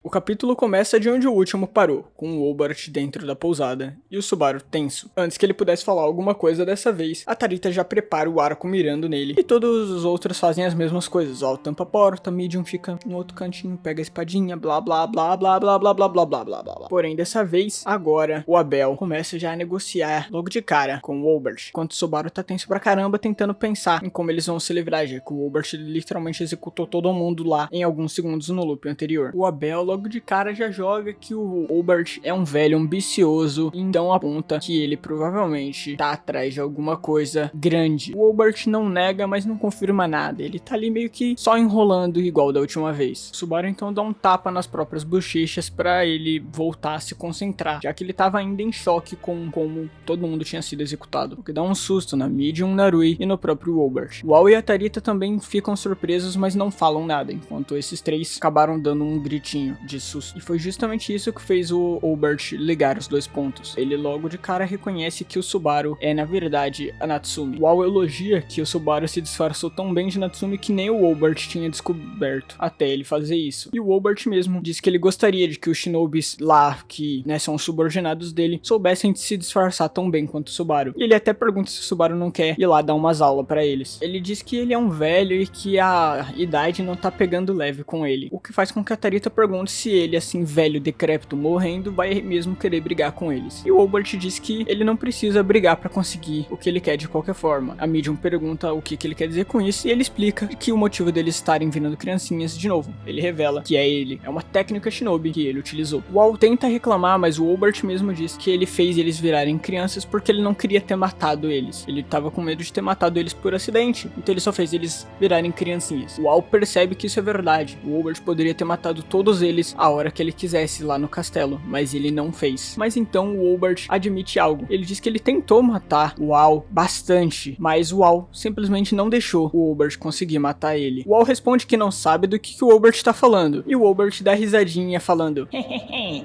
O capítulo começa de onde o último parou, com o Hobart dentro da pousada e o Subaru tenso. Antes que ele pudesse falar alguma coisa dessa vez, a Tarita já prepara o arco mirando nele e todos os outros fazem as mesmas coisas. Ó, tampa a porta, Medium fica no outro cantinho, pega a espadinha, blá blá blá blá blá blá blá blá blá blá blá. Porém, dessa vez, agora, o Abel começa já a negociar logo de cara com o Hobart, enquanto o Subaru tá tenso pra caramba tentando pensar em como eles vão se livrar, já que o Hobart literalmente executou todo mundo lá em alguns segundos no loop anterior. O Abel logo de cara já joga que o Hobart é um velho ambicioso, então aponta que ele provavelmente tá atrás de alguma coisa grande. O Hobart não nega, mas não confirma nada, ele tá ali meio que só enrolando igual da última vez. O Subaru então dá um tapa nas próprias bochechas pra ele voltar a se concentrar, já que ele tava ainda em choque com como todo mundo tinha sido executado, o que dá um susto na Medium, na Rui e no próprio Hobart. O Al e a Tarita também ficam surpresos, mas não falam nada, enquanto esses três acabaram dando um gritinho de susto. E foi justamente isso que fez o Hobart ligar os dois pontos. Ele logo de cara reconhece que o Subaru é, na verdade, a Natsumi. O Al elogia que o Subaru se disfarçou tão bem de Natsumi que nem o Hobart tinha descoberto até ele fazer isso. E o Hobart mesmo diz que ele gostaria de que os shinobis lá, que são os subordinados dele, soubessem de se disfarçar tão bem quanto o Subaru. E ele até pergunta se o Subaru não quer ir lá dar umas aulas pra eles. Ele diz que ele é um velho e que a idade não tá pegando leve com ele, o que faz com que a Tarita pergunte se ele, assim, velho, decrépito, morrendo, vai mesmo querer brigar com eles. E o Hobart diz que ele não precisa brigar pra conseguir o que ele quer de qualquer forma. A Medium pergunta o que ele quer dizer com isso e ele explica que o motivo deles estarem virando criancinhas de novo. Ele revela que é uma técnica shinobi que ele utilizou. O Al tenta reclamar, mas o Hobart mesmo diz que ele fez eles virarem crianças porque ele não queria ter matado eles. Ele tava com medo de ter matado eles por acidente, então ele só fez eles virarem criancinhas. O Al percebe que isso é verdade. O Hobart poderia ter matado todos eles a hora que ele quisesse lá no castelo, mas ele não fez. Mas então o Hobart admite algo. Ele diz que ele tentou matar o Al bastante, mas o Al simplesmente não deixou o Hobart conseguir matar ele. O Al responde que não sabe do que o Hobart tá falando, e o Hobart dá risadinha falando: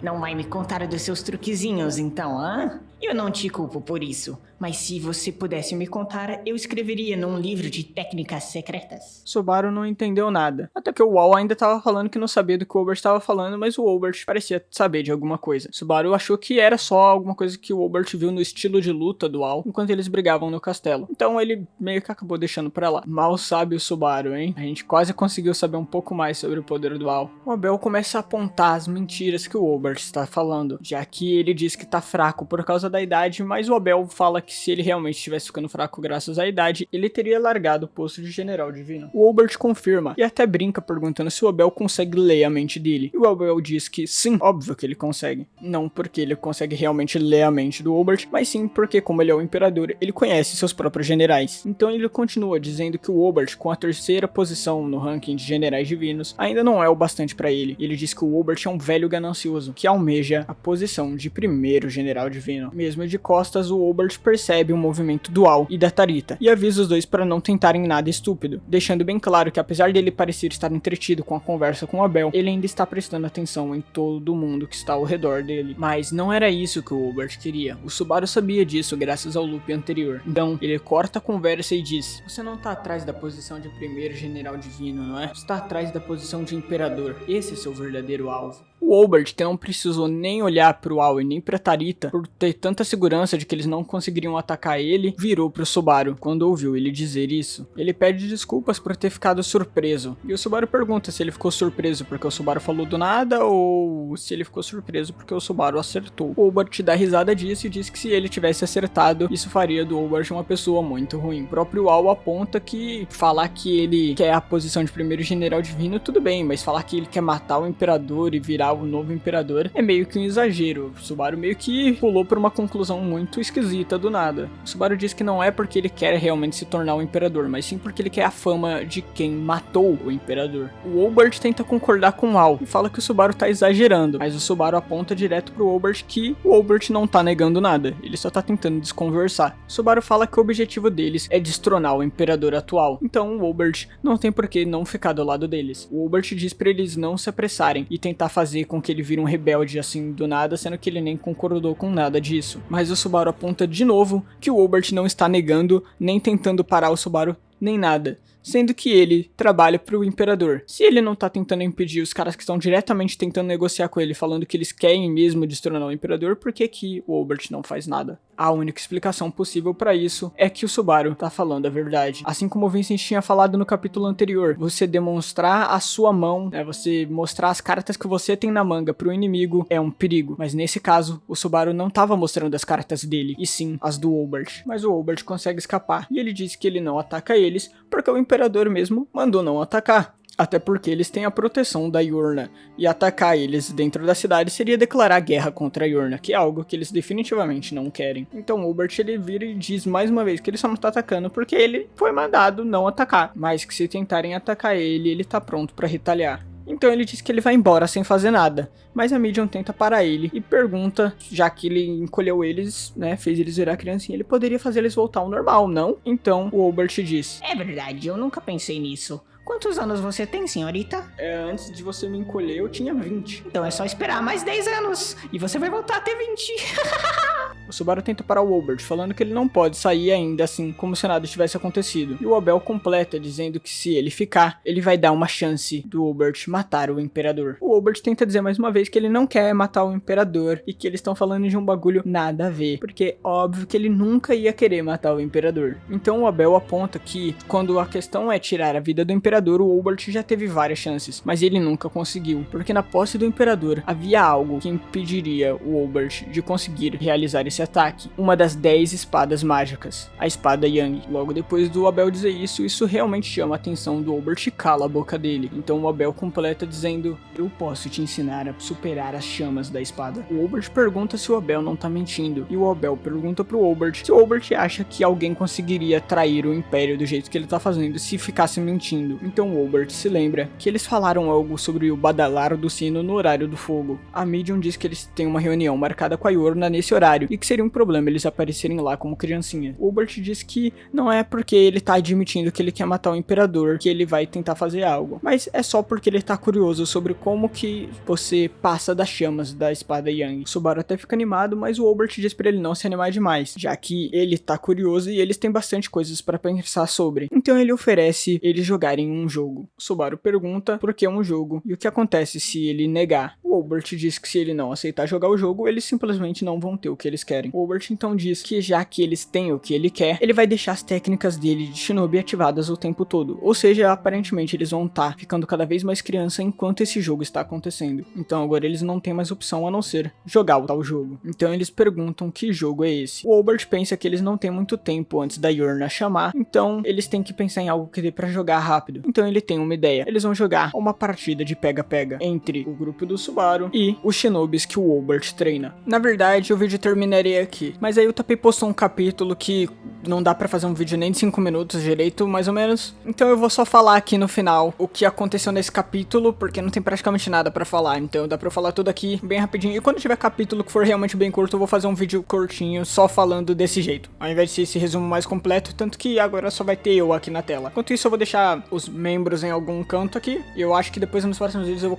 não vai me contar dos seus truquezinhos então, hã? Eu não te culpo por isso, mas se você pudesse me contar, eu escreveria num livro de técnicas secretas. Subaru não entendeu nada, até que o Al ainda tava falando que não sabia do que o Hobart tava falando, mas o Hobart parecia saber de alguma coisa. Subaru achou que era só alguma coisa que o Hobart viu no estilo de luta do Al, enquanto eles brigavam no castelo. Então ele meio que acabou deixando pra lá. Mal sabe o Subaru, hein? A gente quase conseguiu saber um pouco mais sobre o poder do Al. O Abel começa a apontar as mentiras que o Hobart está falando, já que ele diz que tá fraco por causa da idade, mas o Abel fala que se ele realmente estivesse ficando fraco graças à idade, ele teria largado o posto de general divino. O Hobart confirma e até brinca perguntando se o Abel consegue ler a mente dele. E o Abel diz que sim, óbvio que ele consegue. Não porque ele consegue realmente ler a mente do Hobart, mas sim porque, como ele é o imperador, ele conhece seus próprios generais. Então ele continua dizendo que o Hobart, com a terceira posição no ranking de generais divinos, ainda não é o bastante pra ele. Ele diz que o Hobart é um velho ganancioso, que almeja a posição de primeiro general divino. Mesmo de costas, o Hobart percebe o movimento do Al e da Tarita, e avisa os dois para não tentarem nada estúpido, deixando bem claro que apesar dele parecer estar entretido com a conversa com o Abel, ele ainda está prestando atenção em todo mundo que está ao redor dele. Mas não era isso que o Hobart queria. O Subaru sabia disso graças ao loop anterior. Então, ele corta a conversa e diz: você não tá atrás da posição de primeiro general divino, não é? Você tá atrás da posição de imperador. Esse é seu verdadeiro alvo. O Hobart, que não precisou nem olhar pro Al e nem pra Tarita, por ter tanta segurança de que eles não conseguiriam atacar ele, virou pro Subaru quando ouviu ele dizer isso. Ele pede desculpas por ter ficado surpreso, e o Subaru pergunta se ele ficou surpreso porque o Subaru falou do nada ou se ele ficou surpreso porque o Subaru acertou. O Hobart dá risada disso e diz que se ele tivesse acertado, isso faria do Hobart uma pessoa muito ruim. O próprio Al aponta que falar que ele quer a posição de primeiro general divino, tudo bem, mas falar que ele quer matar o imperador e virar o novo imperador é meio que um exagero. O Subaru meio que pulou por uma conclusão muito esquisita do nada. O Subaru diz que não é porque ele quer realmente se tornar o imperador, mas sim porque ele quer a fama de quem matou o imperador. O Hobart tenta concordar com o Al e fala que o Subaru tá exagerando, mas o Subaru aponta direto pro Hobart que o Hobart não tá negando nada, ele só tá tentando desconversar. O Subaru fala que o objetivo deles é destronar o imperador atual, então o Hobart não tem por que não ficar do lado deles. O Hobart diz pra eles não se apressarem e tentar fazer com que ele vire um rebelde assim do nada, sendo que ele nem concordou com nada disso. Mas o Subaru aponta de novo que o Hobart não está negando, nem tentando parar o Subaru, nem nada. sendo que ele trabalha pro Imperador. Se ele não tá tentando impedir os caras que estão diretamente tentando negociar com ele, falando que eles querem mesmo destronar o Imperador, por que o Obert não faz nada? A única explicação possível pra isso é que o Subaru tá falando a verdade. Assim como o Vincent tinha falado no capítulo anterior, você demonstrar a sua mão, você mostrar as cartas que você tem na manga pro inimigo é um perigo. Mas nesse caso, o Subaru não tava mostrando as cartas dele, e sim as do Obert. Mas o Obert consegue escapar, e ele diz que ele não ataca eles, porque o Imperador mesmo mandou não atacar. Até porque eles têm a proteção da Yorna, e atacar eles dentro da cidade seria declarar guerra contra a Yorna, que é algo que eles definitivamente não querem. Então o Obert ele vira e diz mais uma vez que ele só não tá atacando porque ele foi mandado não atacar, mas que se tentarem atacar ele, ele tá pronto pra retaliar. Então ele diz que ele vai embora sem fazer nada, mas a Midian tenta parar ele e pergunta, já que ele encolheu eles, fez eles virar criancinha, ele poderia fazer eles voltar ao normal, não? Então o Obert diz: É verdade, eu nunca pensei nisso. Quantos anos você tem, senhorita? Antes de você me encolher eu tinha 20. Então é só esperar mais 10 anos e você vai voltar a ter 20. O Subaru tenta parar o Obert, falando que ele não pode sair ainda assim, como se nada tivesse acontecido. E o Abel completa, dizendo que se ele ficar, ele vai dar uma chance do Obert matar o Imperador. O Obert tenta dizer mais uma vez que ele não quer matar o Imperador e que eles estão falando de um bagulho nada a ver, porque óbvio que ele nunca ia querer matar o Imperador. Então o Abel aponta que quando a questão é tirar a vida do Imperador, o Obert já teve várias chances, mas ele nunca conseguiu, porque na posse do Imperador havia algo que impediria o Obert de conseguir realizar esse ataque, uma das 10 espadas mágicas, a espada Yang. Logo depois do Abel dizer isso realmente chama a atenção do Obert e cala a boca dele. Então o Abel completa dizendo: eu posso te ensinar a superar as chamas da espada. O Obert pergunta se o Abel não tá mentindo, e o Abel pergunta pro Obert se o Obert acha que alguém conseguiria trair o Império do jeito que ele tá fazendo se ficasse mentindo. Então o Obert se lembra que eles falaram algo sobre o badalar do sino no horário do fogo. A Midian diz que eles têm uma reunião marcada com a Yorna nesse horário, e que seria um problema eles aparecerem lá como criancinha. O Obert diz que não é porque ele tá admitindo que ele quer matar o Imperador que ele vai tentar fazer algo, mas é só porque ele tá curioso sobre como que você passa das chamas da espada Yang. O Subaru até fica animado, mas o Obert diz pra ele não se animar demais, já que ele tá curioso e eles têm bastante coisas pra pensar sobre. Então ele oferece eles jogarem um jogo. O Subaru pergunta por que um jogo e o que acontece se ele negar. O Obert diz que se ele não aceitar jogar o jogo, eles simplesmente não vão ter o que eles querem. O Obert então diz que já que eles têm o que ele quer, ele vai deixar as técnicas dele de Shinobi ativadas o tempo todo. Ou seja, aparentemente eles vão estar ficando cada vez mais criança enquanto esse jogo está acontecendo. Então agora eles não têm mais opção a não ser jogar o tal jogo. Então eles perguntam que jogo é esse. O Obert pensa que eles não têm muito tempo antes da Yorna chamar, então eles têm que pensar em algo que dê pra jogar rápido. Então ele tem uma ideia. Eles vão jogar uma partida de pega-pega entre o grupo do Subaru e os Shinobis que o Obert treina. Na verdade, o vídeo terminaria aqui, mas aí o Tapei postou um capítulo que não dá pra fazer um vídeo nem de 5 minutos direito, mais ou menos. Então eu vou só falar aqui no final o que aconteceu nesse capítulo, porque não tem praticamente nada pra falar, então dá pra eu falar tudo aqui bem rapidinho. E quando tiver capítulo que for realmente bem curto, eu vou fazer um vídeo curtinho só falando desse jeito, ao invés de ser esse resumo mais completo, tanto que agora só vai ter eu aqui na tela. Enquanto isso, eu vou deixar os membros em algum canto aqui, e eu acho que depois nos próximos vídeos eu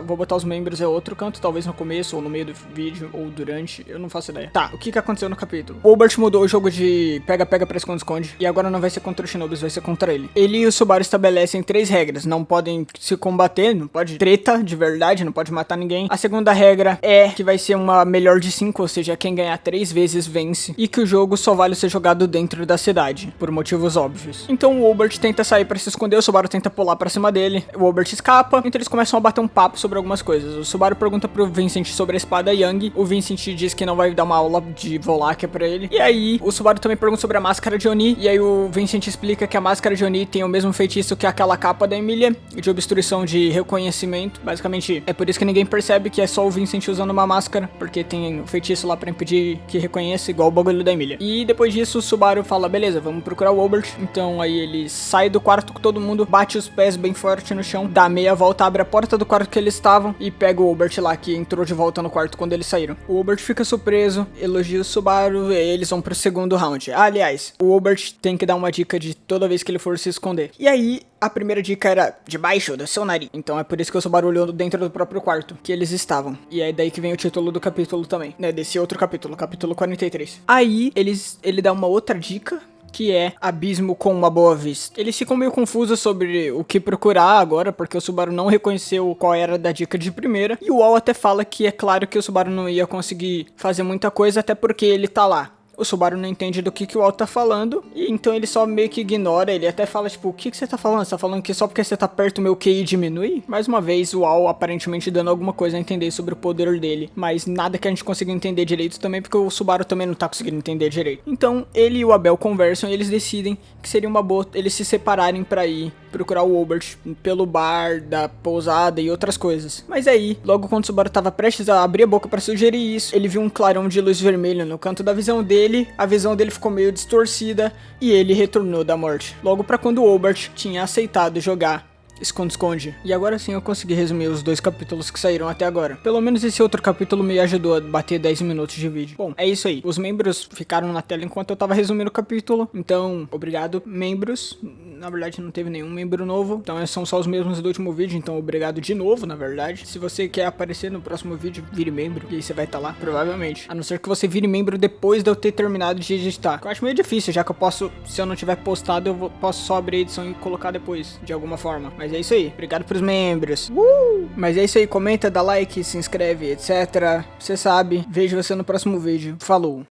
vou botar os membros em outro canto, talvez no começo, ou no meio do vídeo, ou durante, eu não faço ideia. Tá, o que aconteceu no capítulo? O Obert mudou o jogo de pega-pega pra esconde-esconde, e agora não vai ser contra os Shinobis, vai ser contra ele. Ele e o Subaru estabelecem 3 regras: não podem se combater, não pode treta de verdade, não pode matar ninguém. A segunda regra é que vai ser uma melhor de 5, ou seja, quem ganhar 3 vezes vence, e que o jogo só vale ser jogado dentro da cidade, por motivos óbvios. Então o Obert tenta sair pra se esconder, o Subaru tenta pular pra cima dele, o Obert escapa, então eles começam a bater um papo sobre algumas coisas. O Subaru pergunta pro Vincent sobre a espada Yang, o Vincent diz que não vai dar uma aula de Volakya pra ele, e aí o Subaru também pergunta sobre a máscara de Oni, e aí o Vincent explica que a máscara de Oni tem o mesmo feitiço que aquela capa da Emilia, de obstrução de reconhecimento. Basicamente, é por isso que ninguém percebe que é só o Vincent usando uma máscara, porque tem o feitiço lá pra impedir que reconheça, igual o bagulho da Emilia. E depois disso, o Subaru fala: beleza, vamos procurar o Obert. Então aí ele sai do quarto com todo mundo, bate os pés bem forte no chão, dá meia volta, abre a porta do quarto que eles estavam e pega o Obert lá, que entrou de volta no quarto quando eles saíram. O Obert fica surpreso, elogia o Subaru e eles vão pro segundo round. Aliás, o Obert tem que dar uma dica de toda vez que ele for se esconder. E aí, a primeira dica era debaixo do seu nariz. Então é por isso que o Subaru olhou dentro do próprio quarto que eles estavam. E é daí que vem o título do capítulo também, né? Desse outro capítulo, capítulo 43. Aí, ele dá uma outra dica, que é Abismo com uma Boa Vista. Eles ficam meio confusos sobre o que procurar agora, porque o Subaru não reconheceu qual era da dica de primeira, e o UOL até fala que é claro que o Subaru não ia conseguir fazer muita coisa, até porque ele tá lá. O Subaru não entende do que o UOL tá falando, e então ele só meio que ignora, ele até fala, tipo, o que você tá falando? Você tá falando que só porque você tá perto o meu QI diminui? Mais uma vez, o UOL aparentemente dando alguma coisa a entender sobre o poder dele, mas nada que a gente consiga entender direito também, porque o Subaru também não tá conseguindo entender direito. Então, ele e o Abel conversam e eles decidem que seria uma boa eles se separarem pra ir procurar o Obert pelo bar da pousada e outras coisas. Mas aí, logo quando o Subaru tava prestes a abrir a boca pra sugerir isso, ele viu um clarão de luz vermelha no canto da visão dele, a visão dele ficou meio distorcida e ele retornou da morte. Logo pra quando o Obert tinha aceitado jogar esconde-esconde. E agora sim eu consegui resumir os 2 capítulos que saíram até agora. Pelo menos esse outro capítulo me ajudou a bater 10 minutos de vídeo. Bom, é isso aí. Os membros ficaram na tela enquanto eu tava resumindo o capítulo. Então, obrigado, membros. Na verdade, não teve nenhum membro novo. Então, são só os mesmos do último vídeo. Então, obrigado de novo, na verdade. Se você quer aparecer no próximo vídeo, vire membro. E aí você vai estar lá, provavelmente. A não ser que você vire membro depois de eu ter terminado de editar. Eu acho meio difícil, já que eu posso, se eu não tiver postado, posso só abrir a edição e colocar depois, de alguma forma. Mas é isso aí. Obrigado pros membros. Mas é isso aí. Comenta, dá like, se inscreve, etc. Você sabe. Vejo você no próximo vídeo. Falou.